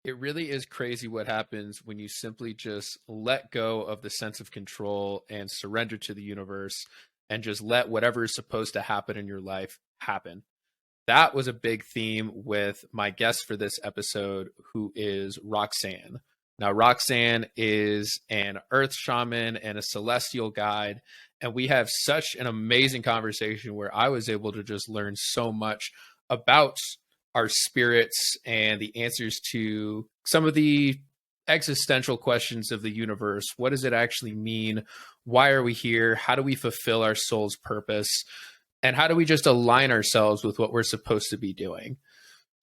It really is crazy what happens when you simply just let go of the sense of control and surrender to the universe and just let whatever is supposed to happen in your life happen. That was a big theme with my guest for this episode, who is Roxanne. Now, Roxanne is an earth shaman and a celestial guide. And we have such an amazing conversation where I was able to just learn so much about our spirits and the answers to some of the existential questions of the universe. What does it actually mean? Why are we here? How do we fulfill our soul's purpose? And how do we just align ourselves with what we're supposed to be doing?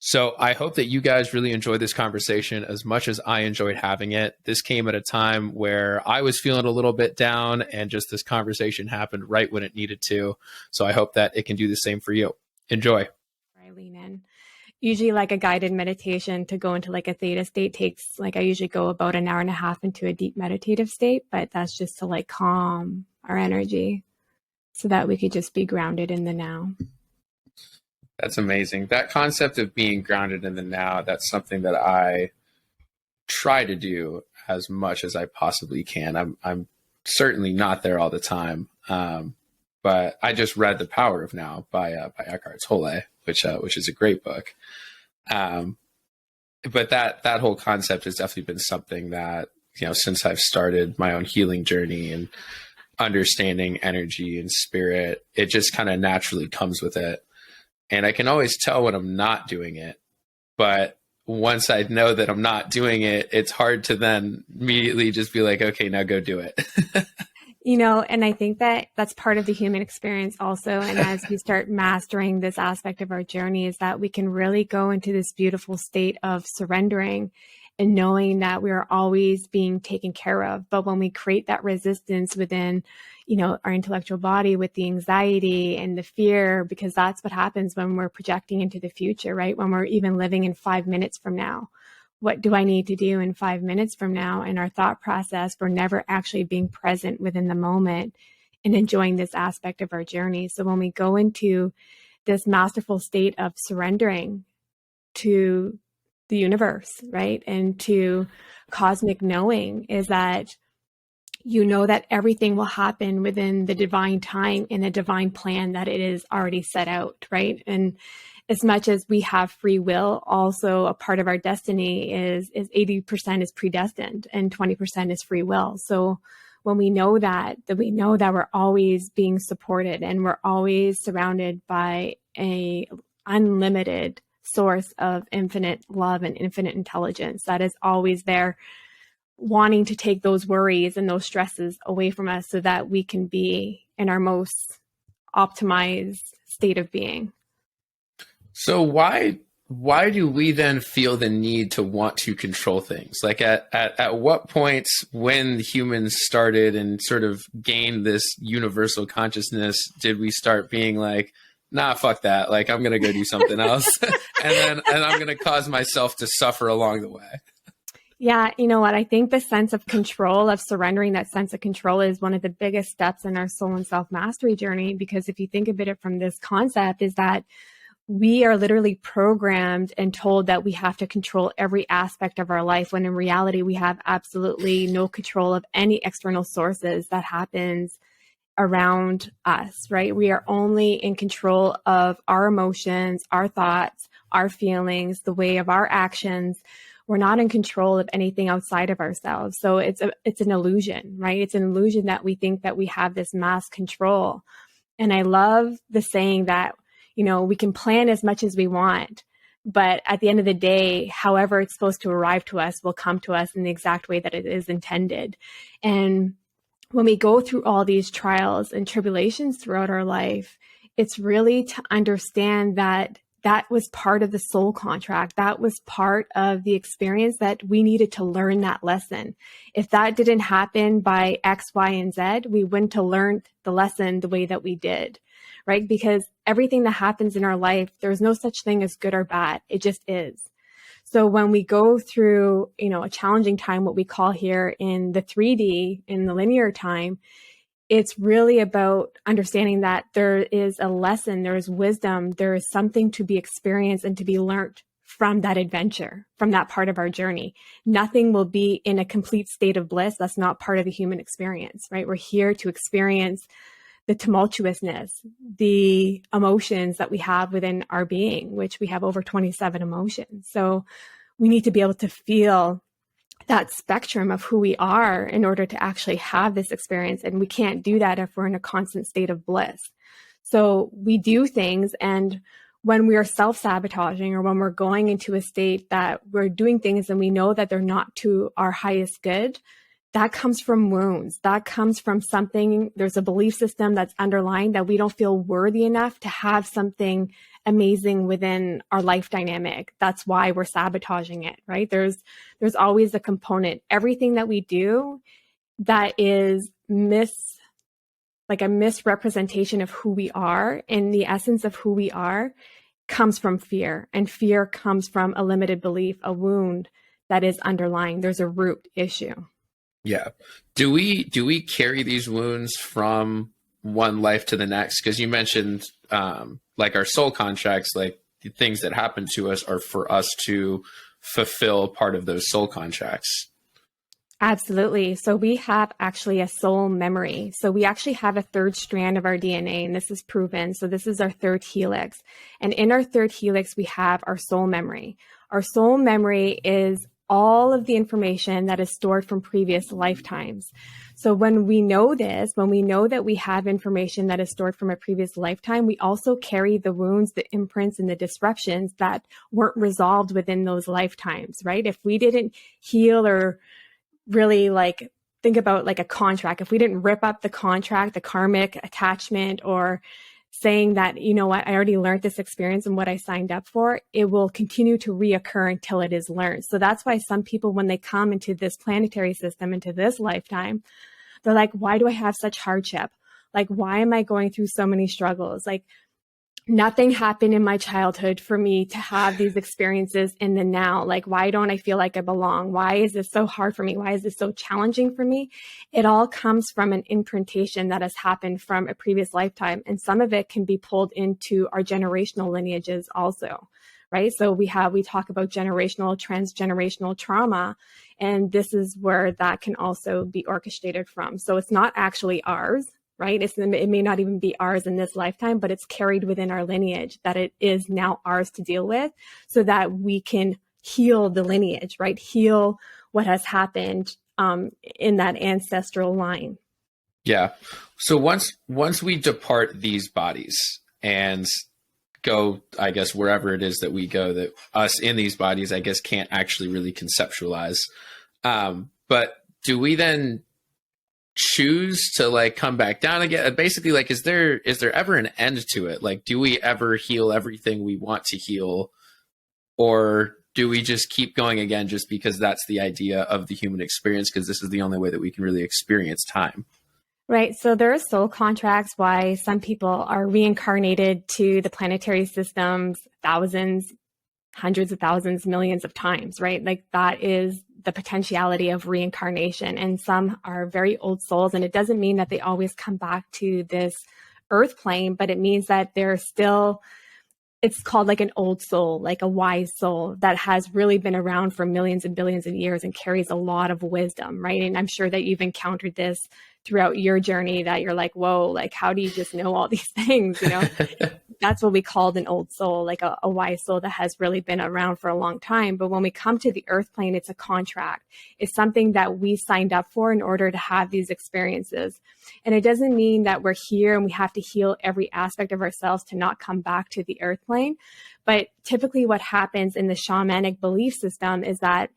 So I hope that you guys really enjoyed this conversation as much as I enjoyed having it. This came at a time where I was feeling a little bit down, and just this conversation happened right when it needed to. So I hope that it can do the same for you. Enjoy. I lean in. Usually like a guided meditation to go into like a theta state takes, like I usually go about an hour and a half into a deep meditative state, but that's just to like calm our energy so that we could just be grounded in the now. That's amazing. That concept of being grounded in the now, that's something that I try to do as much as I possibly can. I'm certainly not there all the time. But I just read The Power of Now by Eckhart Tolle, which is a great book. But that whole concept has definitely been something that, since I've started my own healing journey and understanding energy and spirit, it just kind of naturally comes with it. And I can always tell when I'm not doing it. But once I know that I'm not doing it, it's hard to then immediately just be like, okay, now go do it. And I think that that's part of the human experience also. And as we start mastering this aspect of our journey, is that we can really go into this beautiful state of surrendering and knowing that we are always being taken care of. But when we create that resistance within, our intellectual body with the anxiety and the fear, because that's what happens when we're projecting into the future, right? When we're even living in 5 minutes from now. What do I need to do in 5 minutes from now? And our thought process, we're never actually being present within the moment and enjoying this aspect of our journey. So when we go into this masterful state of surrendering to the universe, right? And to cosmic knowing, is that that everything will happen within the divine time and the divine plan that it is already set out, right? And as much as we have free will, also a part of our destiny is 80% is predestined and 20% is free will. So when we know that we know that we're always being supported and we're always surrounded by a unlimited source of infinite love and infinite intelligence that is always there, wanting to take those worries and those stresses away from us so that we can be in our most optimized state of being. So why do we then feel the need to want to control things? Like at what points when humans started and sort of gained this universal consciousness did we start being like, nah, fuck that. Like, I'm going to go do something else. and I'm going to cause myself to suffer along the way. Yeah, you know what? I think the sense of control, of surrendering that sense of control, is one of the biggest steps in our soul and self-mastery journey. Because if you think of it from this concept, is that we are literally programmed and told that we have to control every aspect of our life, when in reality, we have absolutely no control of any external sources that happens around us, right? We are only in control of our emotions, our thoughts, our feelings, the way of our actions. We're not in control of anything outside of ourselves. So it's an illusion, right? It's an illusion that we think that we have this mass control. And I love the saying that, we can plan as much as we want, but at the end of the day, however it's supposed to arrive to us will come to us in the exact way that it is intended. And when we go through all these trials and tribulations throughout our life, it's really to understand that that was part of the soul contract. That was part of the experience, that we needed to learn that lesson. If that didn't happen by X, Y, and Z, we wouldn't have learned the lesson the way that we did, right? Because everything that happens in our life, there's no such thing as good or bad. It just is. So when we go through, a challenging time, what we call here in the 3D, in the linear time, it's really about understanding that there is a lesson, there is wisdom, there is something to be experienced and to be learned from that adventure, from that part of our journey. Nothing will be in a complete state of bliss. That's not part of the human experience, right? We're here to experience the tumultuousness, the emotions that we have within our being, which we have over 27 emotions. So we need to be able to feel that spectrum of who we are in order to actually have this experience. And we can't do that if we're in a constant state of bliss. So we do things, and when we are self-sabotaging, or when we're going into a state that we're doing things and we know that they're not to our highest good, that comes from wounds. That comes from something, there's a belief system that's underlying that we don't feel worthy enough to have something amazing within our life dynamic. That's why we're sabotaging it, right? There's always a component. Everything that we do that is like a misrepresentation of who we are, and the essence of who we are, comes from fear. And fear comes from a limited belief, a wound that is underlying. There's a root issue. Yeah. Do we carry these wounds from one life to the next? Because you mentioned like our soul contracts, like the things that happen to us are for us to fulfill part of those soul contracts. Absolutely. So we have actually a soul memory. So we actually have a third strand of our DNA, and this is proven. So this is our third helix. And in our third helix, we have our soul memory. Our soul memory is all of the information that is stored from previous lifetimes. So when we know this, when we know that we have information that is stored from a previous lifetime, we also carry the wounds, the imprints, and the disruptions that weren't resolved within those lifetimes, right? If we didn't heal, or really like think about like a contract, if we didn't rip up the contract, the karmic attachment, or saying that, you know what, I already learned this experience and what I signed up for, it will continue to reoccur until it is learned. So that's why some people, when they come into this planetary system, into this lifetime, they're like, why do I have such hardship? Like, why am I going through so many struggles? Like, nothing happened in my childhood for me to have these experiences in the now. Like, why don't I feel like I belong? Why is this so hard for me? Why is this so challenging for me? It all comes from an imprintation that has happened from a previous lifetime. And some of it can be pulled into our generational lineages also, right? So we talk about generational, transgenerational trauma, and this is where that can also be orchestrated from. So it's not actually ours, right? It may not even be ours in this lifetime, but it's carried within our lineage that it is now ours to deal with, so that we can heal the lineage, right? Heal what has happened in that ancestral line. Yeah. So once we depart these bodies and go, I guess, wherever it is that we go, that us in these bodies, I guess, can't actually really conceptualize. But do we then choose to like come back down again? Basically, like, is there ever an end to it? Like, do we ever heal everything we want to heal, or do we just keep going again just because that's the idea of the human experience, because this is the only way that we can really experience time? Right. So there are soul contracts why some people are reincarnated to the planetary systems thousands, hundreds of thousands, millions of times, right? Like, that is the potentiality of reincarnation. And some are very old souls, and it doesn't mean that they always come back to this earth plane, but it means that they're still, it's called like an old soul, like a wise soul that has really been around for millions and billions of years and carries a lot of wisdom, right? And I'm sure that you've encountered this throughout your journey, that you're like, whoa, like, how do you just know all these things, you know? That's what we called an old soul, like a wise soul that has really been around for a long time. But when we come to the earth plane, it's a contract. It's something that we signed up for in order to have these experiences. And it doesn't mean that we're here and we have to heal every aspect of ourselves to not come back to the earth plane. But typically what happens in the shamanic belief system is that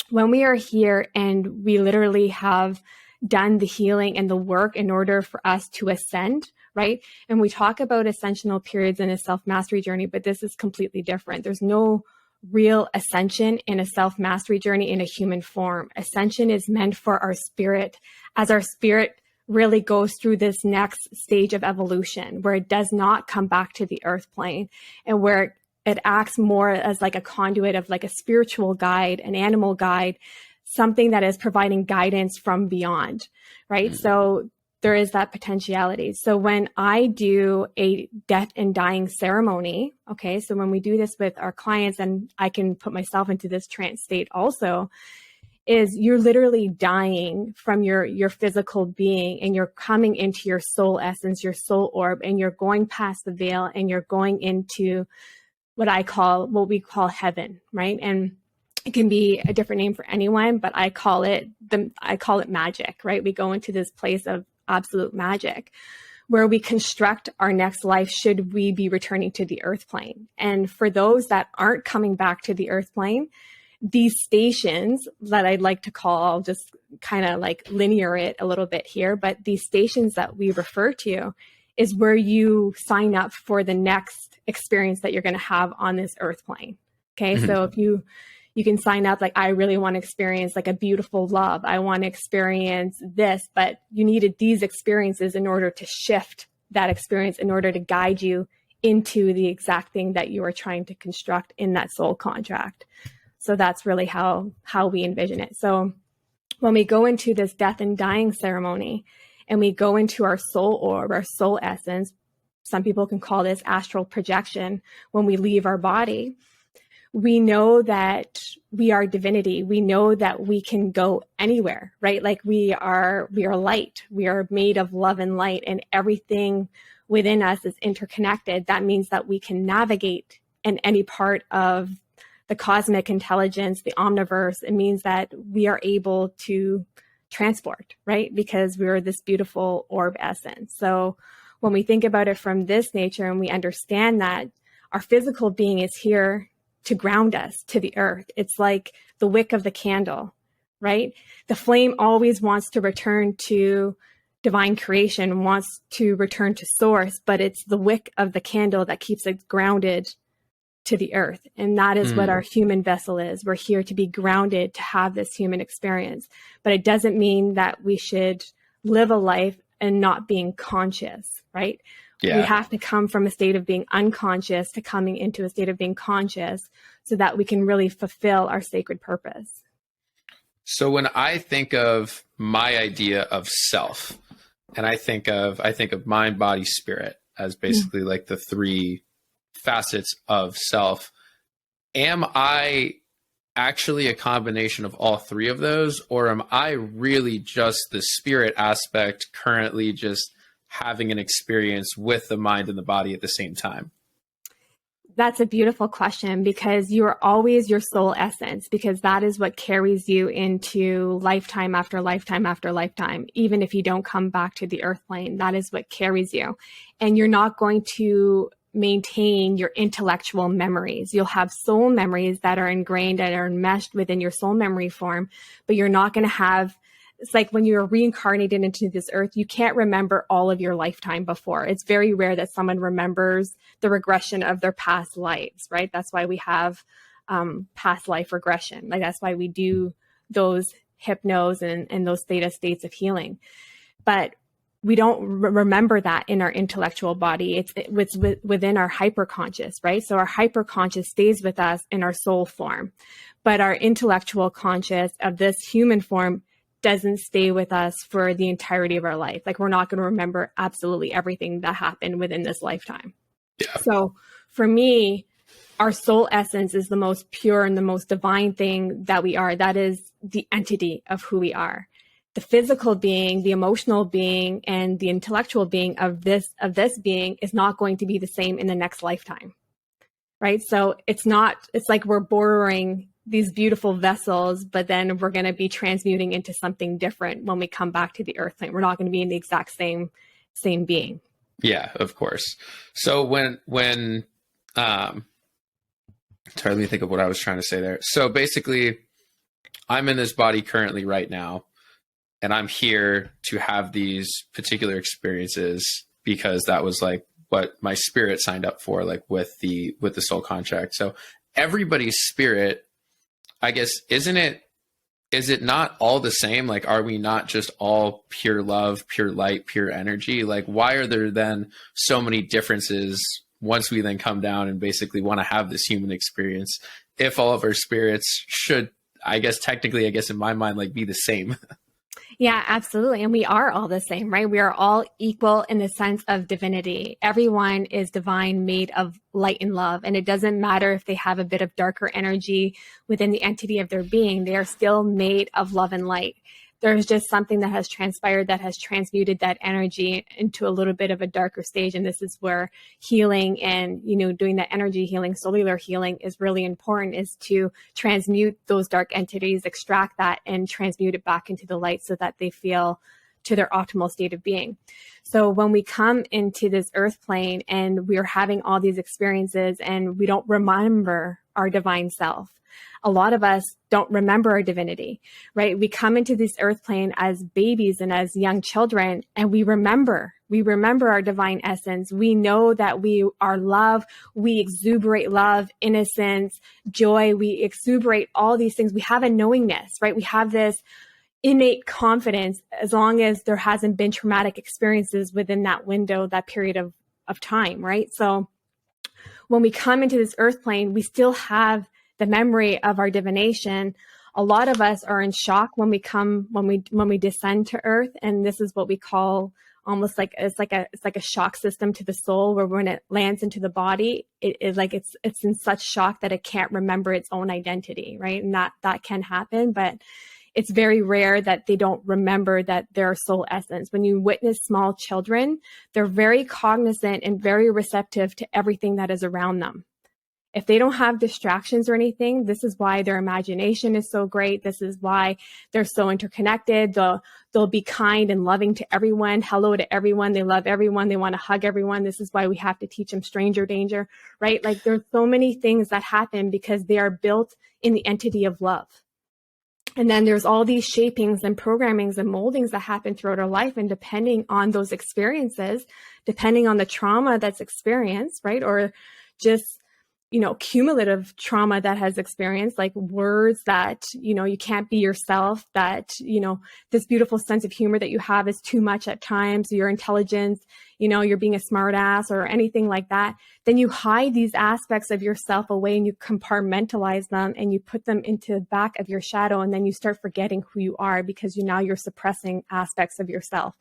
when we are here and we literally have done the healing and the work in order for us to ascend, right? And we talk about ascensional periods in a self-mastery journey, but this is completely different. There's no real ascension in a self-mastery journey in a human form. Ascension is meant for our spirit, as our spirit really goes through this next stage of evolution, where it does not come back to the earth plane, and where it acts more as like a conduit of like a spiritual guide, an animal guide, something that is providing guidance from beyond, right? Mm-hmm. So there is that potentiality. So when I do a death and dying ceremony, okay, so when we do this with our clients, and I can put myself into this trance state also, is you're literally dying from your physical being, and you're coming into your soul essence, your soul orb, and you're going past the veil, and you're going into what we call heaven, right? And it can be a different name for anyone, but I call it magic, right? We go into this place of absolute magic where we construct our next life should we be returning to the earth plane. And for those that aren't coming back to the earth plane, these stations that I'd like to call, I'll just kind of like linear it a little bit here, but these stations that we refer to is where you sign up for the next experience that you're going to have on this earth plane. Okay. Mm-hmm. So if you can sign up, like, I really want to experience like a beautiful love. I want to experience this, but you needed these experiences in order to shift that experience, in order to guide you into the exact thing that you are trying to construct in that soul contract. So that's really how we envision it. So when we go into this death and dying ceremony and we go into our soul orb, our soul essence, some people can call this astral projection, when we leave our body, we know that we are divinity. We know that we can go anywhere, right? Like we are light. We are made of love and light, and everything within us is interconnected. That means that we can navigate in any part of the cosmic intelligence, the omniverse. It means that we are able to transport, right? Because we are this beautiful orb essence. So when we think about it from this nature, and we understand that our physical being is here to ground us to the earth. It's like the wick of the candle, right? The flame always wants to return to divine creation, wants to return to source, but it's the wick of the candle that keeps it grounded to the earth. And that is what our human vessel is. We're here to be grounded, to have this human experience. But it doesn't mean that we should live a life and not being conscious, right? Yeah. We have to come from a state of being unconscious to coming into a state of being conscious, so that we can really fulfill our sacred purpose. So when I think of my idea of self, and I think of mind, body, spirit as basically like the three facets of self, am I actually a combination of all three of those, or am I really just the spirit aspect currently just having an experience with the mind and the body at the same time? That's a beautiful question, because you are always your soul essence, because that is what carries you into lifetime after lifetime after lifetime. Even if you don't come back to the earth plane, that is what carries you. And you're not going to maintain your intellectual memories. You'll have soul memories that are ingrained and are enmeshed within your soul memory form, but you're not going to have, it's like when you're reincarnated into this earth, you can't remember all of your lifetime before. It's very rare that someone remembers the regression of their past lives, right? That's why we have past life regression. Like that's why we do those hypnos and those theta states of healing. But we don't remember that in our intellectual body. It's within our hyperconscious, right? So our hyperconscious stays with us in our soul form, but our intellectual conscious of this human form doesn't stay with us for the entirety of our life. Like we're not going to remember absolutely everything that happened within this lifetime. Yeah. So for me, our soul essence is the most pure and the most divine thing that we are. That is the entity of who we are. The physical being, the emotional being, and the intellectual being of this being is not going to be the same in the next lifetime, right? So it's like we're borrowing these beautiful vessels, but then we're going to be transmuting into something different when we come back to the earth plane. We're not going to be in the exact same being. Yeah, of course. So when try to think of what I was trying to say there. So basically, I'm in this body currently right now, and I'm here to have these particular experiences because that was like what my spirit signed up for, like with the soul contract. So everybody's spirit, I guess, is it not all the same? Like, are we not just all pure love, pure light, pure energy? Like, why are there then so many differences once we then come down and basically want to have this human experience, if all of our spirits should, I guess, technically, in my mind, like be the same? Yeah, absolutely. And we are all the same, right? We are all equal in the sense of divinity. Everyone is divine, made of light and love. And it doesn't matter if they have a bit of darker energy within the entity of their being, they are still made of love and light. There's just something that has transpired that has transmuted that energy into a little bit of a darker stage. And this is where healing and, doing that energy healing, cellular healing is really important, is to transmute those dark entities, extract that and transmute it back into the light so that they feel to their optimal state of being. So when we come into this earth plane and we're having all these experiences and we don't remember our divine self, a lot of us don't remember our divinity, right? We come into this earth plane as babies and as young children, and we remember our divine essence. We know that we are love. We exuberate love, innocence, joy. We exuberate all these things. We have a knowingness, right? We have this innate confidence as long as there hasn't been traumatic experiences within that window, that period of time, right? So when we come into this earth plane, we still have the memory of our divination. A lot of us are in shock when we descend to earth, and this is what we call almost like it's like a shock system to the soul, where when it lands into the body, it is like it's in such shock that it can't remember its own identity, right? And that can happen, but it's very rare that they don't remember that their soul essence. When you witness small children, they're very cognizant and very receptive to everything that is around them. If they don't have distractions or anything, this is why their imagination is so great. This is why they're so interconnected. They'll be kind and loving to everyone, hello to everyone. They love everyone. They want to hug everyone. This is why we have to teach them stranger danger, right? Like there's so many things that happen because they are built in the entity of love. And then there's all these shapings and programmings and moldings that happen throughout our life. And depending on those experiences, depending on the trauma that's experienced, right? Or just cumulative trauma that has experienced, like words that, you can't be yourself, that, this beautiful sense of humor that you have is too much at times, your intelligence, you're being a smart ass or anything like that, then you hide these aspects of yourself away and you compartmentalize them and you put them into the back of your shadow. And then you start forgetting who you are because you're suppressing aspects of yourself.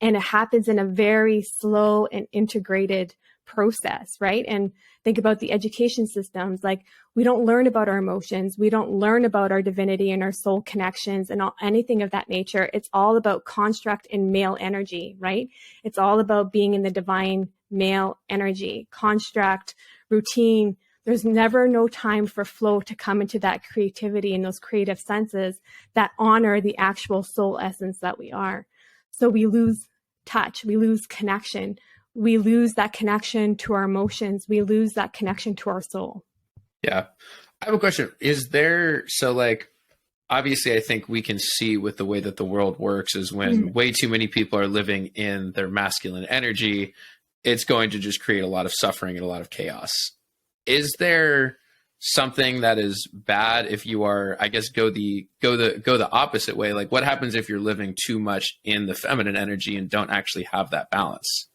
And it happens in a very slow and integrated process, right? And think about the education systems. Like we don't learn about our emotions. We don't learn about our divinity and our soul connections and anything of that nature. It's all about construct and male energy, right? It's all about being in the divine male energy, construct, routine. There's never no time for flow to come into that creativity and those creative senses that honor the actual soul essence that we are. So we lose touch, we lose connection. We lose that connection to our emotions. We lose that connection to our soul. Yeah. I have a question. Obviously I think we can see with the way that the world works is when way too many people are living in their masculine energy, it's going to just create a lot of suffering and a lot of chaos. Is there something that is bad if you are, I guess, go the opposite way? Like what happens if you're living too much in the feminine energy and don't actually have that balance?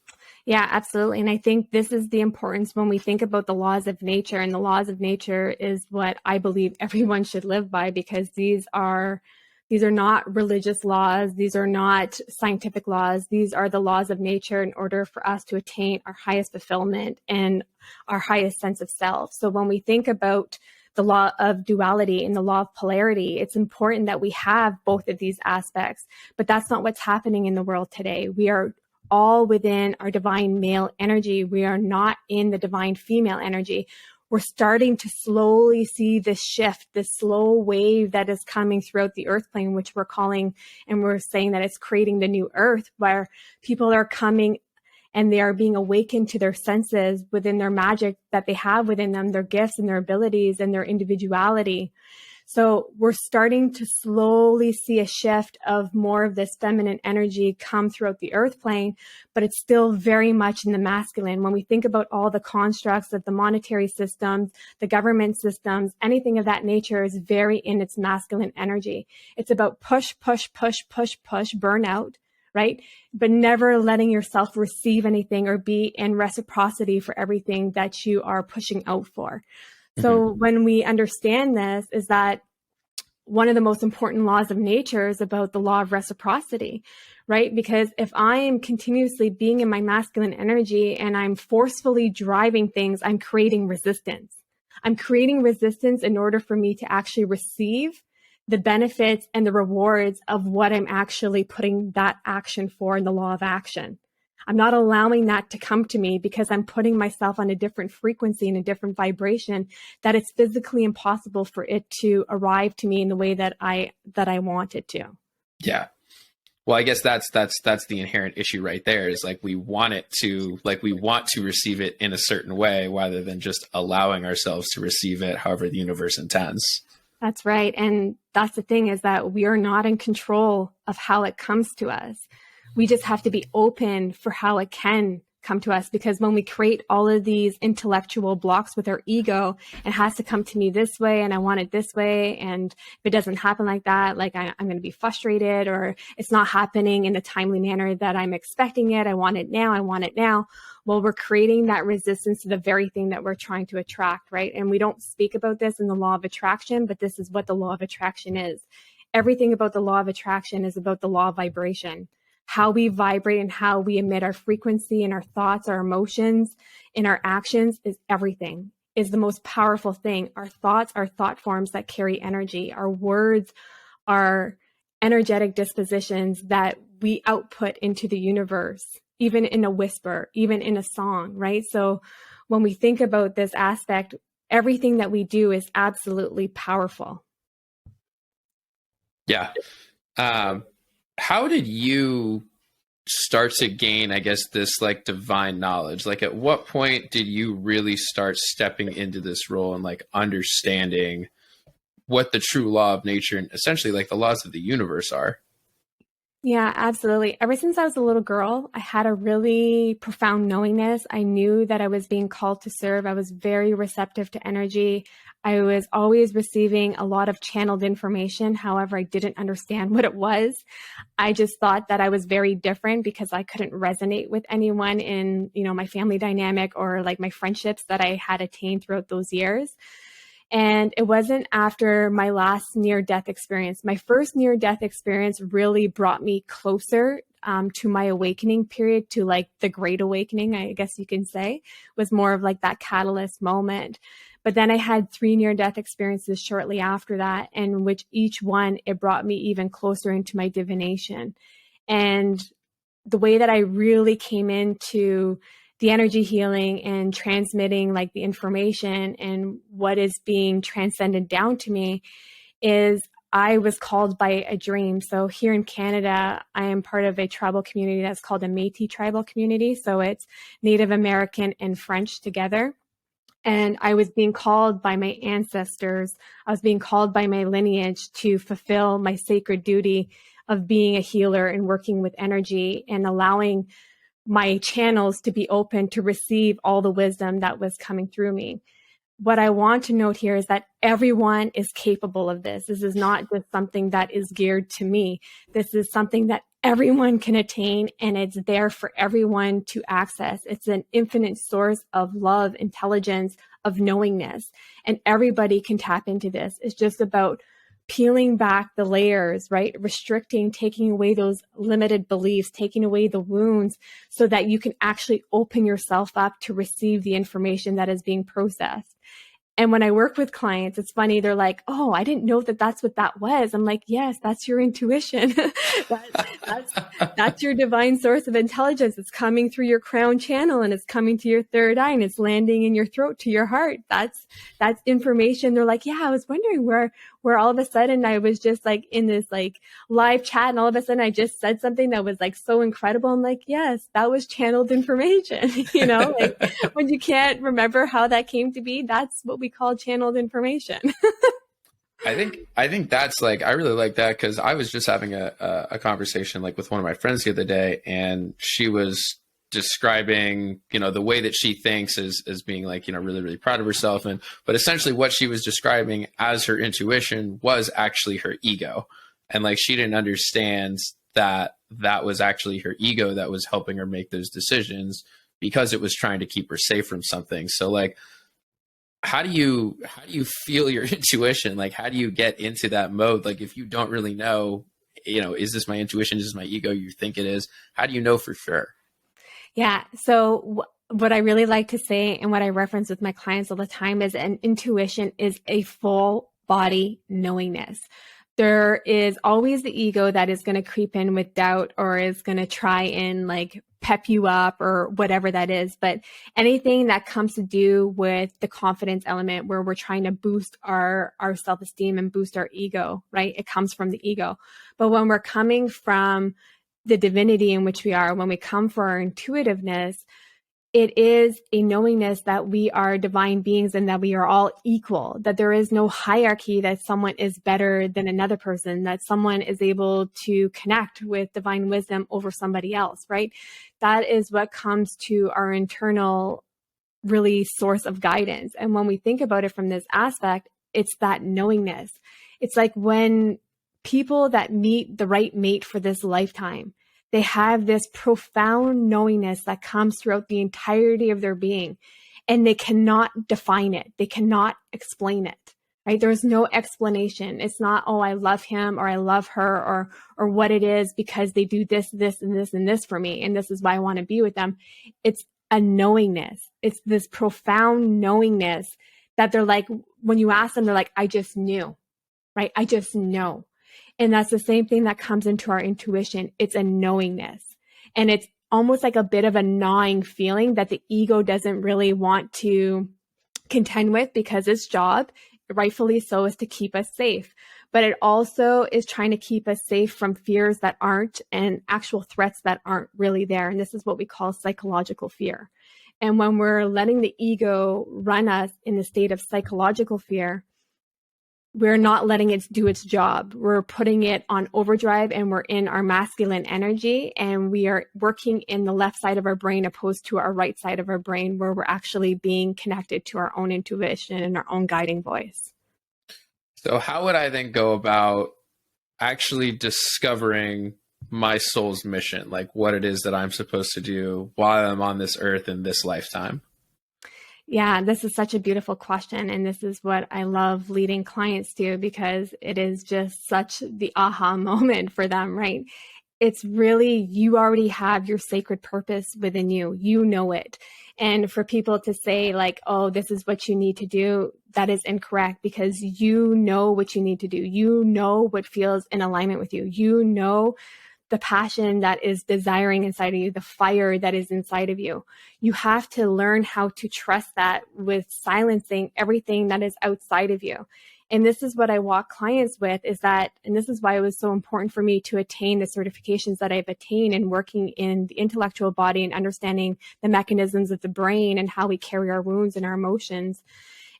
Yeah, absolutely. And I think this is the importance when we think about the laws of nature. And the laws of nature is what I believe everyone should live by, because these are not religious laws. These are not scientific laws. These are the laws of nature in order for us to attain our highest fulfillment and our highest sense of self. So when we think about the law of duality and the law of polarity, it's important that we have both of these aspects. But that's not what's happening in the world today. We are all within our divine male energy. We are not in the divine female energy. We're starting to slowly see this shift, this slow wave that is coming throughout the earth plane, which we're calling, and we're saying that it's creating the new earth, where people are coming and they are being awakened to their senses within their magic that they have within them, their gifts and their abilities and their individuality. So we're starting to slowly see a shift of more of this feminine energy come throughout the earth plane, but it's still very much in the masculine. When we think about all the constructs of the monetary systems, the government systems, anything of that nature is very in its masculine energy. It's about push, push, push, push, push, burnout, right? But never letting yourself receive anything or be in reciprocity for everything that you are pushing out for. So when we understand this, is that one of the most important laws of nature is about the law of reciprocity, right? Because if I am continuously being in my masculine energy and I'm forcefully driving things, I'm creating resistance. I'm creating resistance in order for me to actually receive the benefits and the rewards of what I'm actually putting that action for in the law of action. I'm not allowing that to come to me because I'm putting myself on a different frequency and a different vibration that it's physically impossible for it to arrive to me in the way that I want it to. Yeah. Well, I guess that's the inherent issue right there, is like we want to receive it in a certain way rather than just allowing ourselves to receive it however the universe intends. That's right. And that's the thing, is that we are not in control of how it comes to us. We just have to be open for how it can come to us, because when we create all of these intellectual blocks with our ego, it has to come to me this way and I want it this way. And if it doesn't happen like that, like I'm going to be frustrated, or it's not happening in a timely manner that I'm expecting it. I want it now. I want it now. Well, we're creating that resistance to the very thing that we're trying to attract, right? And we don't speak about this in the law of attraction, but this is what the law of attraction is. Everything about the law of attraction is about the law of vibration. How we vibrate and how we emit our frequency and our thoughts, our emotions, and our actions is everything, is the most powerful thing. Our thoughts are thought forms that carry energy. Our words are energetic dispositions that we output into the universe, even in a whisper, even in a song, right? So when we think about this aspect, everything that we do is absolutely powerful. Yeah. How did you start to gain, I guess, this like divine knowledge? Like, at what point did you really start stepping into this role and like understanding what the true law of nature and essentially like the laws of the universe are? Yeah, absolutely. Ever since I was a little girl, I had a really profound knowingness. I knew that I was being called to serve. I was very receptive to energy. I was always receiving a lot of channeled information. However, I didn't understand what it was. I just thought that I was very different because I couldn't resonate with anyone in, my family dynamic or like my friendships that I had attained throughout those years. And it wasn't after my last near-death experience. My first near-death experience really brought me closer to my awakening period, to like the great awakening, I guess you can say, was more of like that catalyst moment. But then I had 3 near-death experiences shortly after that, and which each one, it brought me even closer into my divination. And the way that I really came into the energy healing and transmitting like the information and what is being transcended down to me is I was called by a dream. So here in Canada, I am part of a tribal community that's called a Métis tribal community. So it's Native American and French together. And I was being called by my ancestors. I was being called by my lineage to fulfill my sacred duty of being a healer and working with energy and allowing my channels to be open to receive all the wisdom that was coming through me. What I want to note here is that everyone is capable of this. This is not just something that is geared to me. This is something that everyone can attain, and it's there for everyone to access. It's an infinite source of love, intelligence, of knowingness, and everybody can tap into this. It's just about peeling back the layers, right? Restricting, taking away those limited beliefs, taking away the wounds so that you can actually open yourself up to receive the information that is being processed. And when I work with clients, it's funny. They're like, "Oh, I didn't know that that's what that was." I'm like, "Yes, that's your intuition. that's your divine source of intelligence. It's coming through your crown channel and it's coming to your third eye and it's landing in your throat to your heart. That's information." They're like, "Yeah, I was wondering where all of a sudden I was just like in this like live chat and all of a sudden I just said something that was like so incredible." I'm like, "Yes, that was channeled information." Like when you can't remember how that came to be, that's what we call channeled information. I think that's like, I really like that, because I was just having a conversation like with one of my friends the other day, and she was describing, the way that she thinks as being like, really, really proud of herself. But essentially what she was describing as her intuition was actually her ego. And like, she didn't understand that was actually her ego that was helping her make those decisions because it was trying to keep her safe from something. So like, how do you feel your intuition? Like, how do you get into that mode? Like, if you don't really know, is this my intuition? Is this my ego? You think it is? How do you know for sure? Yeah. So what I really like to say and what I reference with my clients all the time is an intuition is a full body knowingness. There is always the ego that is going to creep in with doubt or is going to try and like pep you up or whatever that is. But anything that comes to do with the confidence element where we're trying to boost our self-esteem and boost our ego, right? It comes from the ego. But when we're coming from the divinity in which we are, when we come for our intuitiveness, it is a knowingness that we are divine beings and that we are all equal, that there is no hierarchy, that someone is better than another person, that someone is able to connect with divine wisdom over somebody else, right? That is what comes to our internal really source of guidance. And when we think about it from this aspect, it's that knowingness. It's like when people that meet the right mate for this lifetime, they have this profound knowingness that comes throughout the entirety of their being, and they cannot define it. They cannot explain it, right? There's no explanation. It's not, oh, I love him or I love her or what it is because they do this, this, and this, and this for me. And this is why I want to be with them. It's a knowingness. It's this profound knowingness that they're like, when you ask them, they're like, I just knew, right? I just know. And that's the same thing that comes into our intuition. It's a knowingness. And it's almost like a bit of a gnawing feeling that the ego doesn't really want to contend with because its job, rightfully so, is to keep us safe. But it also is trying to keep us safe from fears that aren't and actual threats that aren't really there. And this is what we call psychological fear. And when we're letting the ego run us in the state of psychological fear, we're not letting it do its job. We're putting it on overdrive and we're in our masculine energy and we are working in the left side of our brain opposed to our right side of our brain where we're actually being connected to our own intuition and our own guiding voice. So how would I then go about actually discovering my soul's mission, like what it is that I'm supposed to do while I'm on this earth in this lifetime? Yeah, this is such a beautiful question. And this is what I love leading clients to because it is just such the aha moment for them, right? It's really, you already have your sacred purpose within you. You know it. And for people to say like, oh, this is what you need to do, that is incorrect because you know what you need to do. You know what feels in alignment with you. You know the passion that is desiring inside of you, the fire that is inside of you. You have to learn how to trust that with silencing everything that is outside of you. And this is what I walk clients with is that, and this is why it was so important for me to attain the certifications that I've attained and working in the intellectual body and understanding the mechanisms of the brain and how we carry our wounds and our emotions.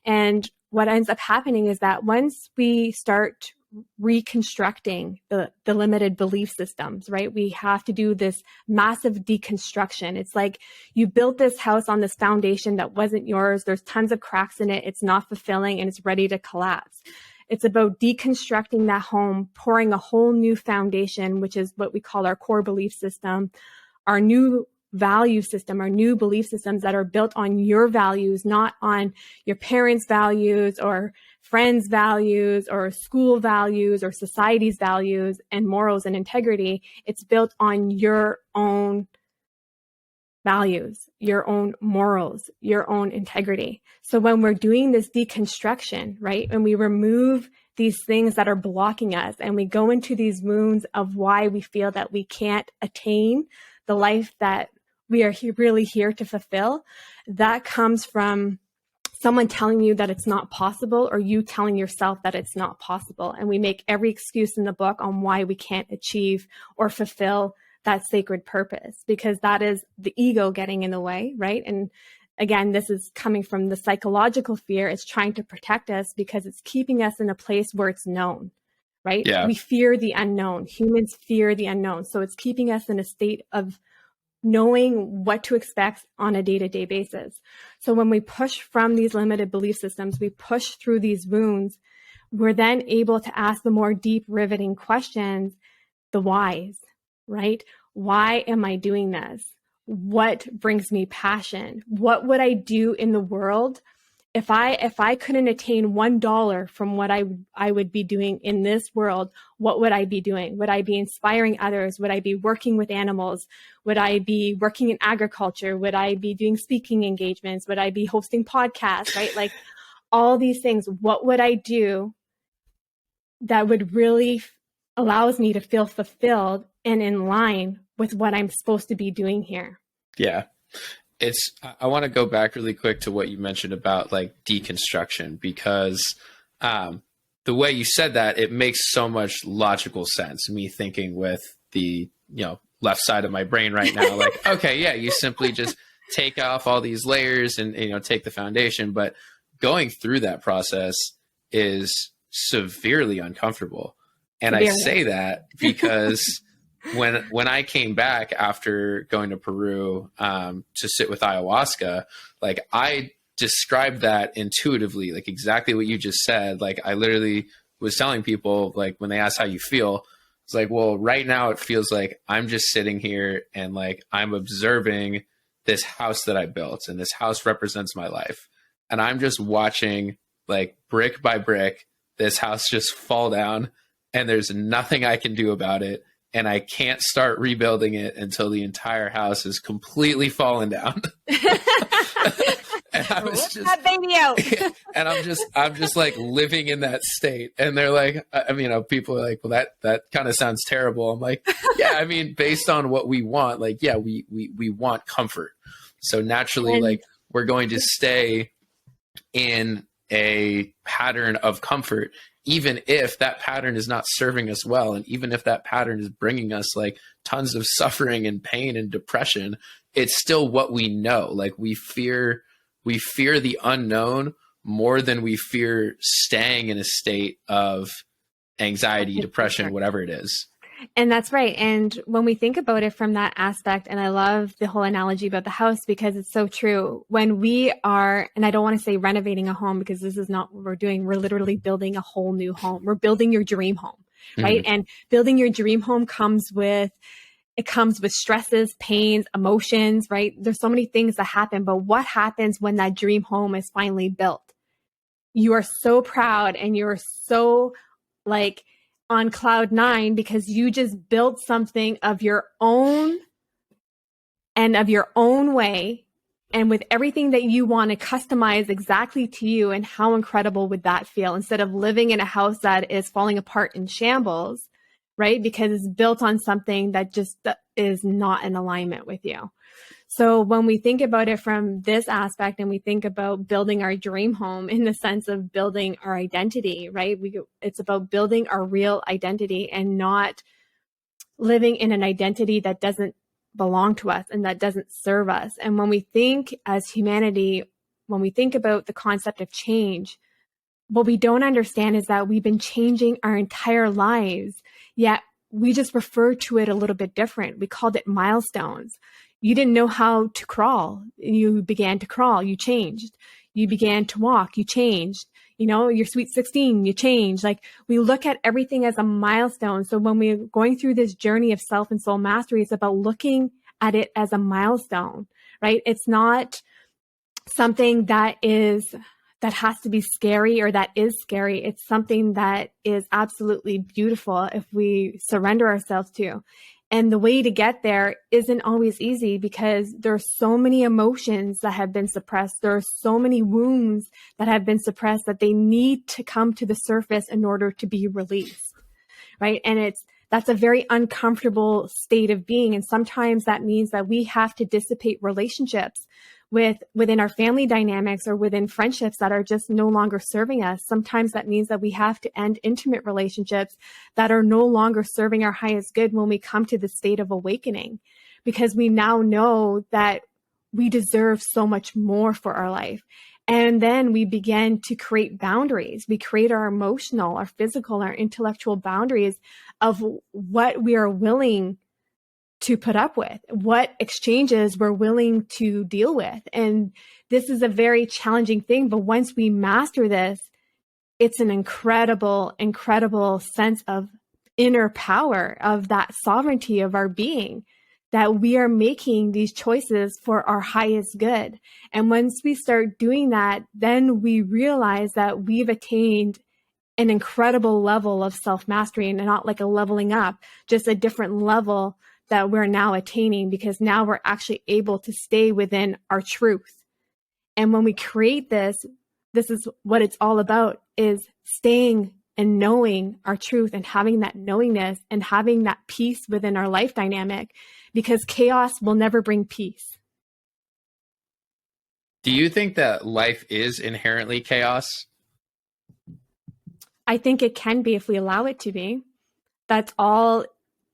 And what ends up happening is that once we start reconstructing the limited belief systems, right? We have to do this massive deconstruction. It's like you built this house on this foundation that wasn't yours. There's tons of cracks in it. It's not fulfilling and it's ready to collapse. It's about deconstructing that home, pouring a whole new foundation, which is what we call our core belief system, our new value system, our new belief systems that are built on your values, not on your parents' values or friends' values or school values or society's values and morals and integrity. It's built on your own values, your own morals, your own integrity. So when we're doing this deconstruction, right, and we remove these things that are blocking us and we go into these wounds of why we feel that we can't attain the life that we are really here to fulfill, that comes from someone telling you that it's not possible or you telling yourself that it's not possible. And we make every excuse in the book on why we can't achieve or fulfill that sacred purpose because that is the ego getting in the way, right? And again, this is coming from the psychological fear. It's trying to protect us because it's keeping us in a place where it's known, right? Yeah. We fear the unknown. Humans fear the unknown. So it's keeping us in a state of knowing what to expect on a day-to-day basis. So when we push from these limited belief systems, we push through these wounds, we're then able to ask the more deep, riveting questions, the whys, right? Why am I doing this? What brings me passion? What would I do in the world if I couldn't attain $1 from what I would be doing in this world, what would I be doing? Would I be inspiring others? Would I be working with animals? Would I be working in agriculture? Would I be doing speaking engagements? Would I be hosting podcasts, right? Like all these things. What would I do that would really allows me to feel fulfilled and in line with what I'm supposed to be doing here? Yeah. I want to go back really quick to what you mentioned about like deconstruction, because the way you said that, it makes so much logical sense. Me thinking with the, left side of my brain right now, like, okay, yeah, you simply just take off all these layers and, take the foundation. But going through that process is severely uncomfortable. And I say that because when I came back after going to Peru to sit with ayahuasca, like I described that intuitively, like exactly what you just said. Like I literally was telling people, like when they asked how you feel, it's like, well, right now it feels like I'm just sitting here and like I'm observing this house that I built, and this house represents my life. And I'm just watching like brick by brick, this house just fall down, and there's nothing I can do about it. And I can't start rebuilding it until the entire house is completely fallen down. And I was just, that baby out. and I'm just like living in that state. And they're like, people are like, well, that kind of sounds terrible. I'm like, yeah, I mean, based on what we want, like, yeah, we want comfort. So naturally, like we're going to stay in a pattern of comfort, even if that pattern is not serving us well. And even if that pattern is bringing us like tons of suffering and pain and depression, it's still what we know. Like we fear the unknown more than we fear staying in a state of anxiety, depression, whatever it is. And that's right. And when we think about it from that aspect, and I love the whole analogy about the house because it's so true. When we are, and I don't want to say renovating a home because this is not what we're doing. We're literally building a whole new home. We're building your dream home, right? Mm-hmm. And building your dream home comes with stresses, pains, emotions, right? There's so many things that happen, but what happens when that dream home is finally built? You are so proud and you're so like on cloud 9 because you just built something of your own and of your own way, and with everything that you want to customize exactly to you. And how incredible would that feel, instead of living in a house that is falling apart in shambles, right? Because it's built on something that just is not in alignment with you. So when we think about it from this aspect, and we think about building our dream home in the sense of building our identity, right? It's about building our real identity and not living in an identity that doesn't belong to us and that doesn't serve us. And when we think as humanity, when we think about the concept of change, what we don't understand is that we've been changing our entire lives, yet we just refer to it a little bit different. We called it milestones. You didn't know how to crawl. You began to crawl. You changed. You began to walk. You changed. Your sweet 16, you changed. Like we look at everything as a milestone. So when we're going through this journey of self and soul mastery, it's about looking at it as a milestone, right? It's not something that has to be scary or that is scary. It's something that is absolutely beautiful if we surrender ourselves to. And the way to get there isn't always easy because there are so many emotions that have been suppressed. There are so many wounds that have been suppressed that they need to come to the surface in order to be released, right? And that's a very uncomfortable state of being. And sometimes that means that we have to dissipate relationships within our family dynamics or within friendships that are just no longer serving us. Sometimes that means that we have to end intimate relationships that are no longer serving our highest good when we come to the state of awakening, because we now know that we deserve so much more for our life. And then we begin to create boundaries. We create our emotional, our physical, our intellectual boundaries of what we are willing to put up with, what exchanges we're willing to deal with. And this is a very challenging thing, but once we master this, it's an incredible, incredible sense of inner power, of that sovereignty of our being, that we are making these choices for our highest good. And once we start doing that, then we realize that we've attained an incredible level of self-mastery, and not like a leveling up, just a different level that we're now attaining, because now we're actually able to stay within our truth. And when we create this, this is what it's all about, is staying and knowing our truth and having that knowingness and having that peace within our life dynamic, because chaos will never bring peace. Do you think that life is inherently chaos? I think it can be if we allow it to be. That's all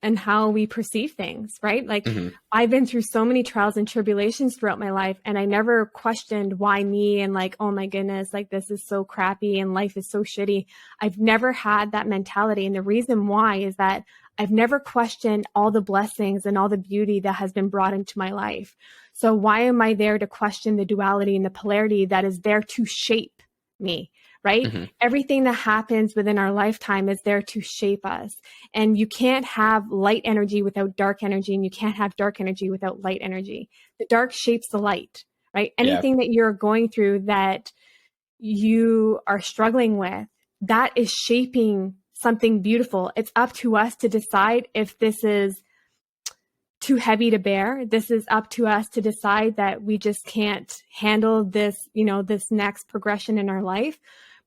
in how we perceive things, right? Like I've been through so many trials and tribulations throughout my life, and I never questioned why me, and like, oh my goodness, like this is so crappy and life is so shitty. I've never had that mentality. And the reason why is that I've never questioned all the blessings and all the beauty that has been brought into my life. So why am I there to question the duality and the polarity that is there to shape me? Right? Everything that happens within our lifetime is there to shape us. And you can't have light energy without dark energy, and you can't have dark energy without light energy. The dark shapes the light, right? Anything that you're going through that you are struggling with, that is shaping something beautiful. It's up to us to decide if this is too heavy to bear. This is up to us to decide that we just can't handle this, this next progression in our life.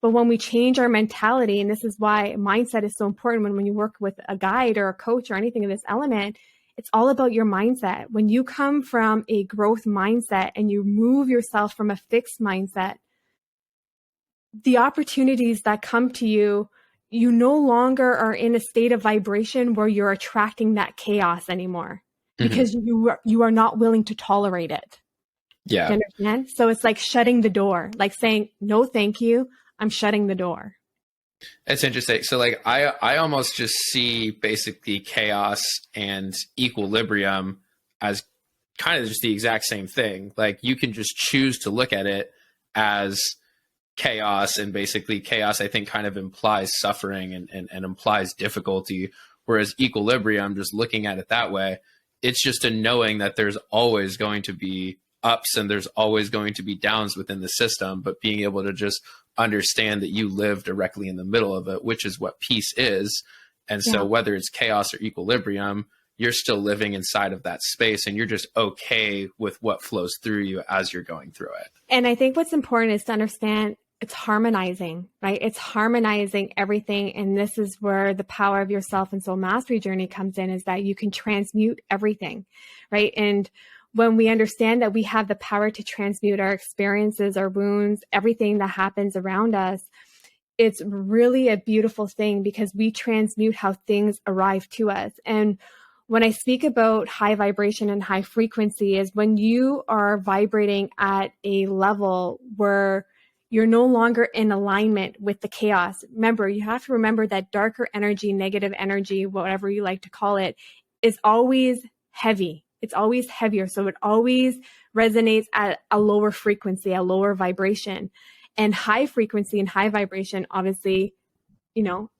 But when we change our mentality, and this is why mindset is so important when you work with a guide or a coach or anything of this element, it's all about your mindset. When you come from a growth mindset and you move yourself from a fixed mindset, the opportunities that come to you, you no longer are in a state of vibration where you're attracting that chaos anymore, because you are not willing to tolerate it. Yeah. Do you understand? So it's like shutting the door, like saying, no, thank you. I'm shutting the door. It's interesting. So like I almost just see basically chaos and equilibrium as kind of just the exact same thing. Like you can just choose to look at it as chaos, and basically chaos I think kind of implies suffering and implies difficulty, whereas equilibrium, just looking at it that way, it's just a knowing that there's always going to be ups and there's always going to be downs within the system, but being able to just understand that you live directly in the middle of it, which is what peace is. And so whether it's chaos or equilibrium, you're still living inside of that space, and you're just okay with what flows through you as you're going through it. And I think what's important is to understand it's harmonizing, right? It's harmonizing everything. And this is where the power of your self and soul mastery journey comes in, is that you can transmute everything, right? And when we understand that we have the power to transmute our experiences, our wounds, everything that happens around us, it's really a beautiful thing, because we transmute how things arrive to us. And when I speak about high vibration and high frequency, is when you are vibrating at a level where you're no longer in alignment with the chaos. Remember, you have to remember that darker energy, negative energy, whatever you like to call it, is always heavy. It's always heavier. So it always resonates at a lower frequency, a lower vibration. And high frequency and high vibration, obviously,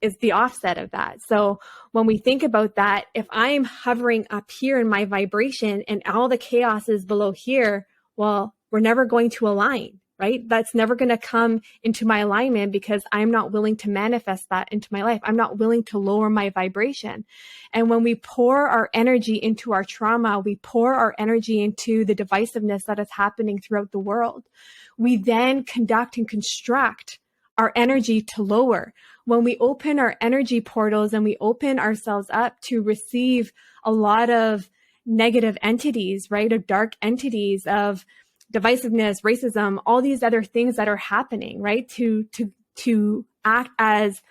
is the offset of that. So when we think about that, if I am hovering up here in my vibration and all the chaos is below here, well, we're never going to align, right? That's never going to come into my alignment, because I'm not willing to manifest that into my life. I'm not willing to lower my vibration. And when we pour our energy into our trauma, we pour our energy into the divisiveness that is happening throughout the world. We then conduct and construct our energy to lower. When we open our energy portals and we open ourselves up to receive a lot of negative entities, right? Of dark entities, of divisiveness, racism, all these other things that are happening, right? To act as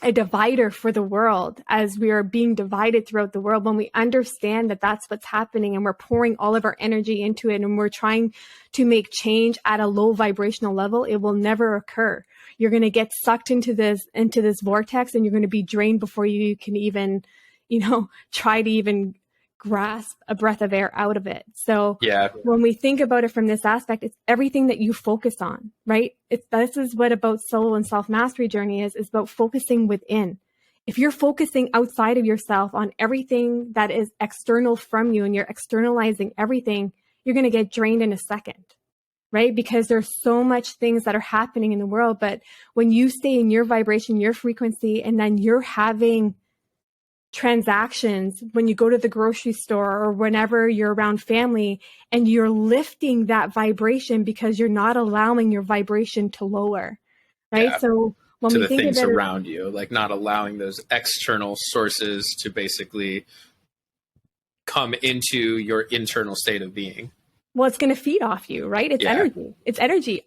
a divider for the world, as we are being divided throughout the world. When we understand that that's what's happening, and we're pouring all of our energy into it, and we're trying to make change at a low vibrational level, it will never occur. You're going to get sucked into this vortex, and you're going to be drained before you can even, try to even grasp a breath of air out of it. So when we think about it from this aspect, it's everything that you focus on, right? This is what about soul and self-mastery journey is about focusing within. if you're focusing outside of yourself on everything that is external from you and you're externalizing everything, you're going to get drained in a second, right? Because there's so much things that are happening in the world. But when you stay in your vibration, your frequency, and then you're having transactions when you go to the grocery store or whenever you're around family, and you're lifting that vibration because you're not allowing your vibration to lower, right? Yeah. So when To we the think things about it, around you, like not allowing those external sources to basically come into your internal state of being. well, it's going to feed off you, right? It's Yeah. energy. It's energy.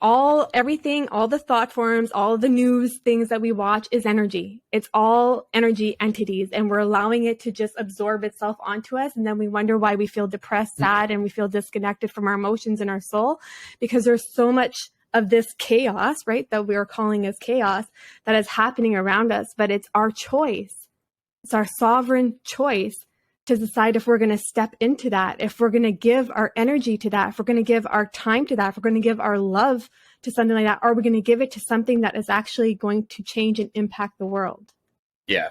Everything, all the thought forms, all the news things that we watch is energy. It's all energy entities, and we're allowing it to just absorb itself onto us. And then we wonder why we feel depressed, sad, and we feel disconnected from our emotions and our soul, because there's so much of this chaos, right? That we are calling as chaos that is happening around us, but it's our choice. It's our sovereign choice to decide if we're going to step into that, if we're going to give our energy to that, if we're going to give our time to that, if we're going to give our love to something like that, or we're going to give it to something that is actually going to change and impact the world. Yeah.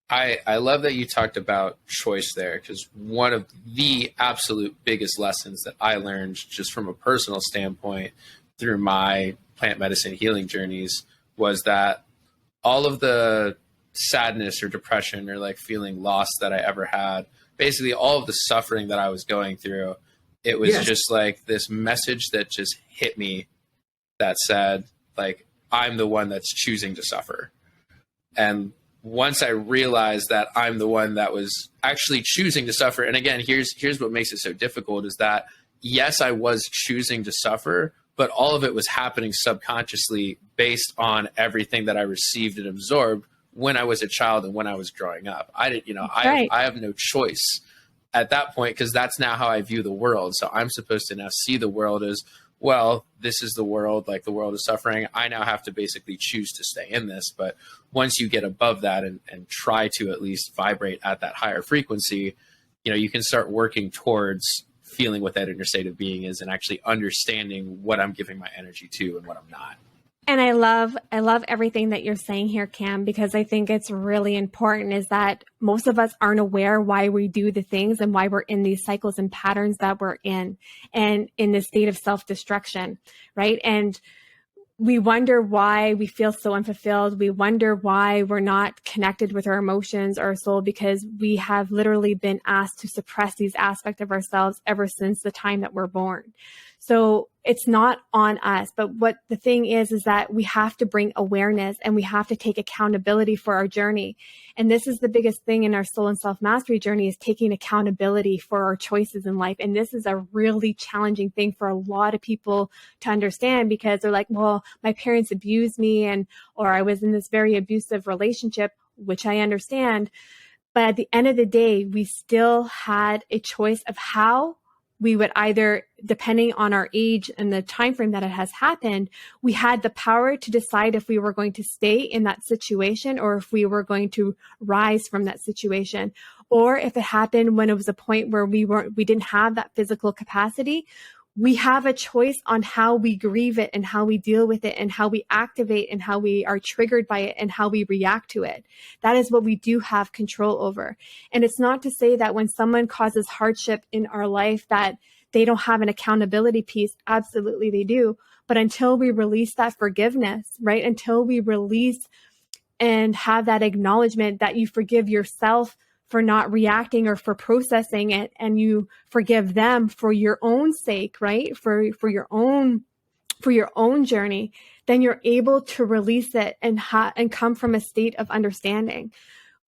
I love that you talked about choice there, because one of the absolute biggest lessons that I learned just from a personal standpoint through my plant medicine healing journeys was that all of the sadness or depression or like feeling lost that I ever had, basically all of the suffering that I was going through, it was just like this message that just hit me that said, like, I'm the one that's choosing to suffer. And once I realized that I'm the one that was actually choosing to suffer, and again, here's what makes it so difficult is that, yes, I was choosing to suffer, but all of it was happening subconsciously based on everything that I received and absorbed when I was a child and when I was growing up. I didn't, Right. I have no choice at that point, because that's now how I view the world. So I'm supposed to now see the world as, well, this is the world, like the world is suffering. I now have to basically choose to stay in this. But once you get above that and try to at least vibrate at that higher frequency, you can start working towards feeling what that inner state of being is and actually understanding what I'm giving my energy to and what I'm not. And I love everything that you're saying here, Cam, because I think it's really important is that most of us aren't aware why we do the things and why we're in these cycles and patterns that we're in and in this state of self-destruction, right? And we wonder why we feel so unfulfilled. We wonder why we're not connected with our emotions or our soul, because we have literally been asked to suppress these aspects of ourselves ever since the time that we're born. So it's not on us. But what the thing is that we have to bring awareness and we have to take accountability for our journey. And this is the biggest thing in our soul and self-mastery journey, is taking accountability for our choices in life. And this is a really challenging thing for a lot of people to understand, because they're like, well, my parents abused me, or I was in this very abusive relationship, which I understand. But at the end of the day, we still had a choice of how we would either, depending on our age and the time frame that it has happened, we had the power to decide if we were going to stay in that situation or if we were going to rise from that situation. Or if it happened when it was a point where we didn't have that physical capacity, we have a choice on how we grieve it and how we deal with it and how we activate and how we are triggered by it and how we react to it. That is what we do have control over. And it's not to say that when someone causes hardship in our life that they don't have an accountability piece. Absolutely they do. But until we release that forgiveness, right? Until we release and have that acknowledgement that you forgive yourself for not reacting or for processing it, and you forgive them for your own sake, right? For your own journey, then you're able to release it and come from a state of understanding.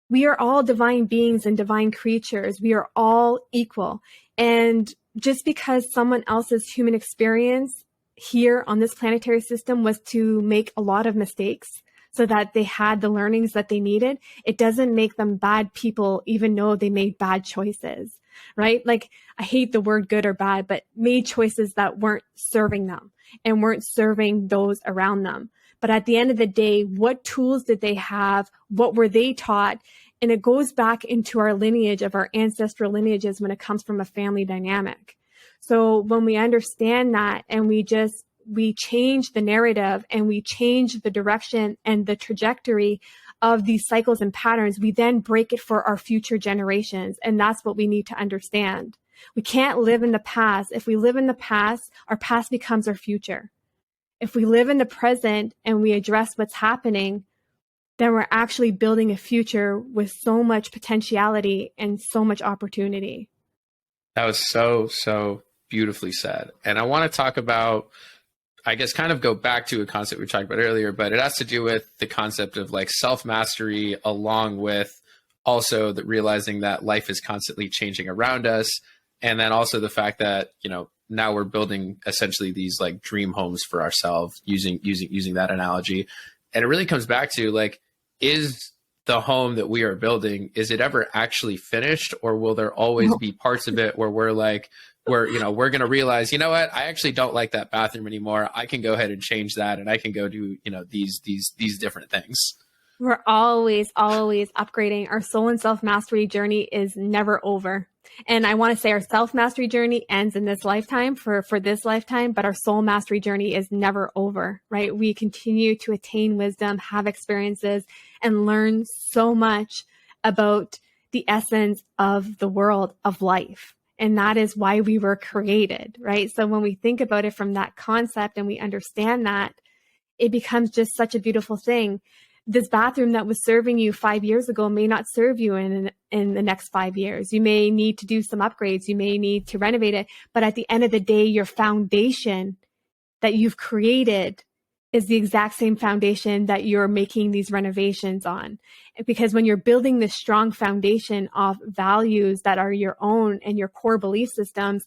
We are all divine beings and divine creatures. We are all equal. And just because someone else's human experience here on this planetary system was to make a lot of mistakes so that they had the learnings that they needed, it doesn't make them bad people, even though they made bad choices, right? Like, I hate the word good or bad, but made choices that weren't serving them and weren't serving those around them. But at the end of the day, what tools did they have? What were they taught? And it goes back into our lineage of our ancestral lineages when it comes from a family dynamic. So when we understand that and we change the narrative and we change the direction and the trajectory of these cycles and patterns, we then break it for our future generations. And that's what we need to understand. We can't live in the past. If we live in the past, our past becomes our future. If we live in the present and we address what's happening, then we're actually building a future with so much potentiality and so much opportunity. That was so beautifully said. And I want to talk about, I guess, kind of go back to a concept we talked about earlier, but it has to do with the concept of like self-mastery, along with also the realizing that life is constantly changing around us. And then also the fact that, you know, now we're building essentially these like dream homes for ourselves using that analogy. And it really comes back to like, is the home that we are building, is it ever actually finished, or will there always be parts of it where we're going to realize, you know what, I actually don't like that bathroom anymore. I can go ahead and change that, and I can go do, you know, these different things. We're always upgrading. Our soul and self-mastery journey is never over. And I want to say our self-mastery journey ends in this lifetime for this lifetime, but our soul mastery journey is never over, right? We continue to attain wisdom, have experiences, and learn so much about the essence of the world of life. And that is why we were created, right? So when we think about it from that concept and we understand that, it becomes just such a beautiful thing. This bathroom that was serving you 5 years ago may not serve you in the next 5 years. You may need to do some upgrades. You may need to renovate it. But at the end of the day, your foundation that you've created is the exact same foundation that you're making these renovations on. Because when you're building this strong foundation of values that are your own and your core belief systems,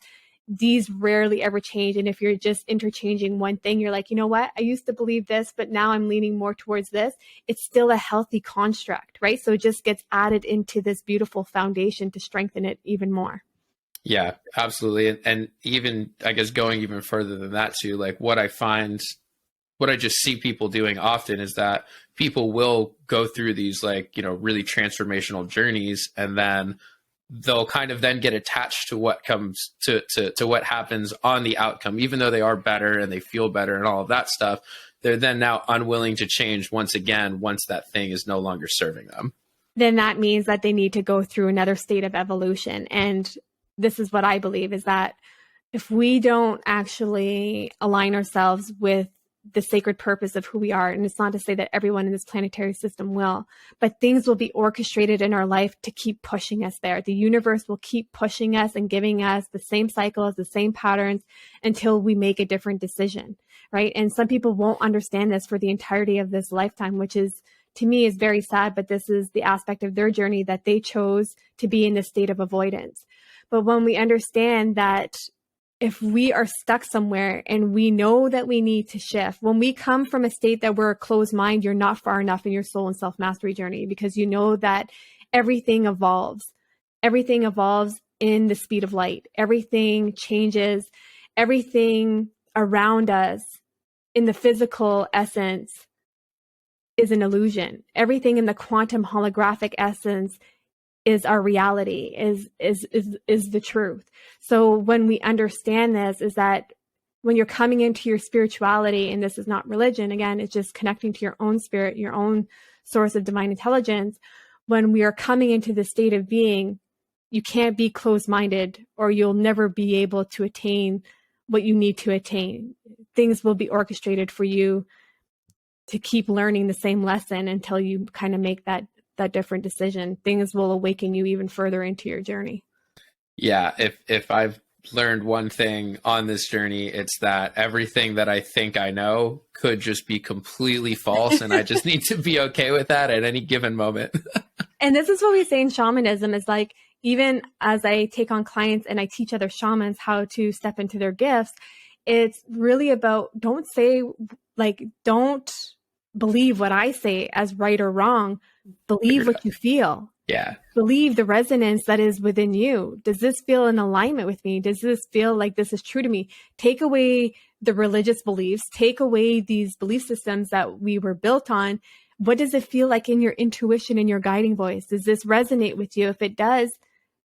these rarely ever change. And if you're just interchanging one thing, you're like, you know what, I used to believe this, but now I'm leaning more towards this. It's still a healthy construct, right? So it just gets added into this beautiful foundation to strengthen it even more. Yeah, absolutely. And even, I guess, going even further than that too, like what I just see people doing often is that people will go through these like, you know, really transformational journeys, and then they'll kind of then get attached to what comes to what happens on the outcome, even though they are better and they feel better and all of that stuff. They're then now unwilling to change once that thing is no longer serving them. Then that means that they need to go through another state of evolution. And this is what I believe, is that if we don't actually align ourselves with the sacred purpose of who we are, and it's not to say that everyone in this planetary system will, but things will be orchestrated in our life to keep pushing us there. The universe will keep pushing us and giving us the same cycles, the same patterns, until we make a different decision, right? And some people won't understand this for the entirety of this lifetime, which is, to me, is very sad, but this is the aspect of their journey, that they chose to be in this state of avoidance. But when we understand that if we are stuck somewhere and we know that we need to shift, when we come from a state that we're a closed mind, you're not far enough in your soul and self-mastery journey, because you know that everything evolves. Everything evolves in the speed of light. Everything changes. Everything around us in the physical essence is an illusion. Everything in the quantum holographic essence is our reality, is the truth. So when we understand this, is that when you're coming into your spirituality, and this is not religion, again, it's just connecting to your own spirit, your own source of divine intelligence. When we are coming into the state of being, you can't be closed-minded, or you'll never be able to attain what you need to attain. Things will be orchestrated for you to keep learning the same lesson until you kind of make that different decision. Things will awaken you even further into your journey. Yeah, if I've learned one thing on this journey, it's that everything that I think I know could just be completely false, and I just need to be okay with that at any given moment. And this is what we say in shamanism, is like, even as I take on clients and I teach other shamans how to step into their gifts, it's really about, don't believe what I say as right or wrong. Believe what you feel. Yeah. Believe the resonance that is within you. Does this feel in alignment with me? Does this feel like this is true to me? Take away the religious beliefs. Take away these belief systems that we were built on. What does it feel like in your intuition and your guiding voice? Does this resonate with you? If it does,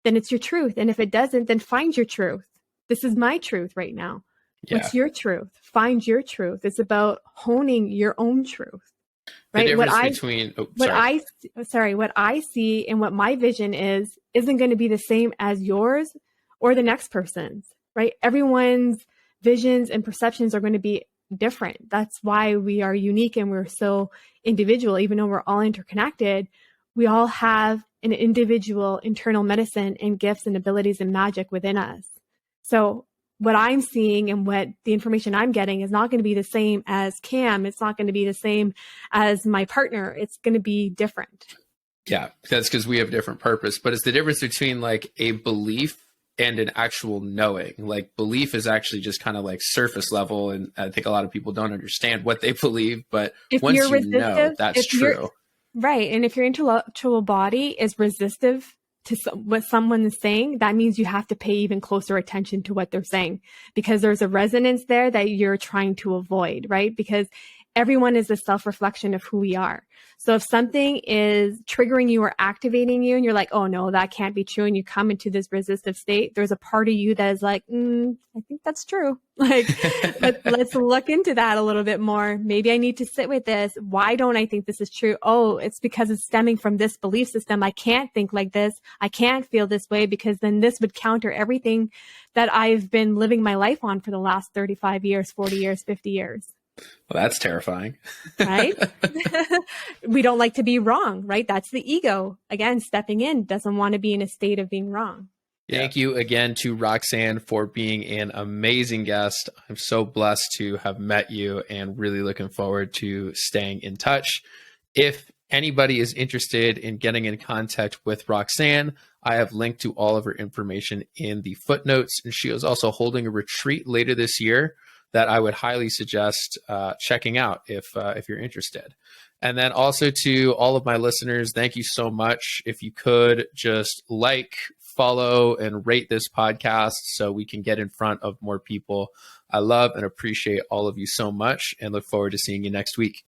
then it's your truth. And if it doesn't, then find your truth. This is my truth right now. Yeah. What's your truth? Find your truth. It's about honing your own truth. The right? difference between, What I see and what my vision is isn't going to be the same as yours or the next person's, right? Everyone's visions and perceptions are going to be different. That's why we are unique and we're so individual. Even though we're all interconnected, we all have an individual internal medicine and gifts and abilities and magic within us. So what I'm seeing and what the information I'm getting is not going to be the same as Cam. It's not going to be the same as my partner. It's going to be different. Yeah, that's because we have a different purpose. But it's the difference between like a belief and an actual knowing. Like belief is actually just kind of like surface level. And I think a lot of people don't understand what they believe. But If once you're you know, that's true. Right. And if your intellectual body is resistive to what someone is saying, that means you have to pay even closer attention to what they're saying, because there's a resonance there that you're trying to avoid, right? Because everyone is a self-reflection of who we are. So if something is triggering you or activating you and you're like, oh no, that can't be true, and you come into this resistive state, there's a part of you that is like, I think that's true. Like, let's look into that a little bit more. Maybe I need to sit with this. Why don't I think this is true? Oh, it's because it's stemming from this belief system. I can't think like this. I can't feel this way, because then this would counter everything that I've been living my life on for the last 35 years, 40 years, 50 years. Well, that's terrifying. Right? We don't like to be wrong, right? That's the ego. Again, stepping in, doesn't want to be in a state of being wrong. Thank you again to Roxanne for being an amazing guest. I'm so blessed to have met you and really looking forward to staying in touch. If anybody is interested in getting in contact with Roxanne, I have linked to all of her information in the footnotes. And she is also holding a retreat later this year that I would highly suggest checking out if you're interested. And then also to all of my listeners, thank you so much. If you could just like, follow, and rate this podcast so we can get in front of more people. I love and appreciate all of you so much and look forward to seeing you next week.